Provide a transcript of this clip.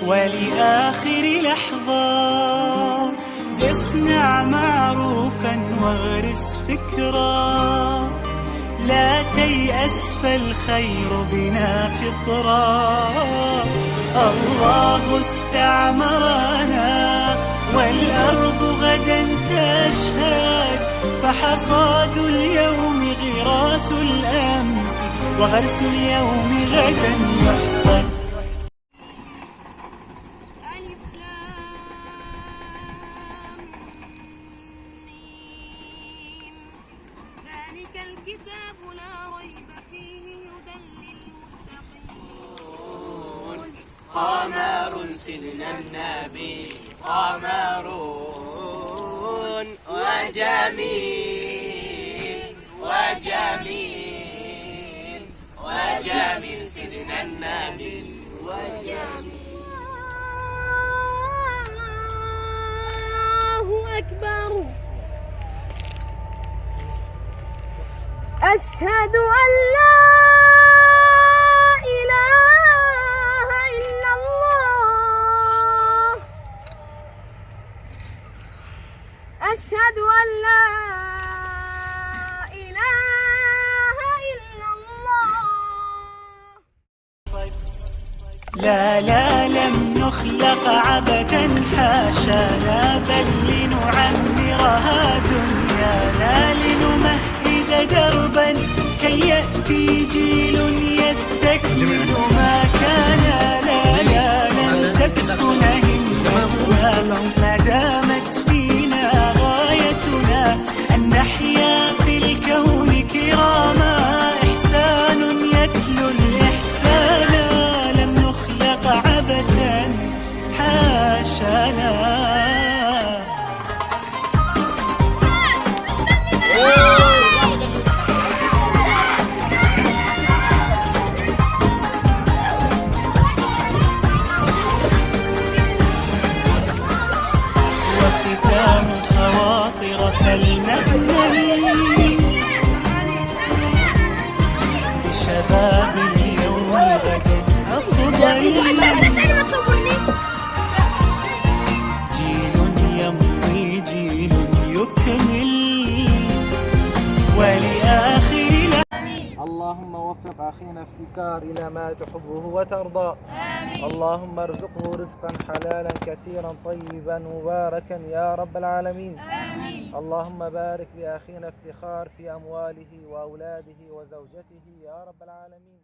ولآخر لحظة اصنع معروفا واغرس فكرا، لا تيأس فالخير بنا فطرا. الله استعمرنا والأرض غدا تشهد، فحصاد اليوم غراس الأمس وغرس اليوم غدا يحصد. ذلك الكتاب لا ريب فيه هدى للمتقين. قمر سيدنا النبي قمرون وجميل وجميل وجميل سيدنا النبي وجميل. الله أكبر. أشهد أن لا إله إلا الله. أشهد أن لا إله إلا الله. لا لا لم نخلق عبثا حاشانا، بل لنعمرها دنيانا، لنمهد دربا كي يأتي جيل يستكمل ما كان. لا لا لن تسكن همتنا ما دامت فينا غايتنا، أن نحيا في الكون كراما، إحسان يتلو الإحسان، لم نخلق عبثا حاشانا. وختام الخواطر فلنأمل بشباب اليوم غدا أفضل. جيل يمضي جيل يكمل ولآخر. اللهم وفق أخينا افتكار إلى ما تحبه وترضى. آمين. اللهم ارزقه رزقا حلالا كثيرا طيبا مباركا يا رب العالمين. آمين. اللهم بارك لأخينا افتخار في أمواله وأولاده وزوجته يا رب العالمين.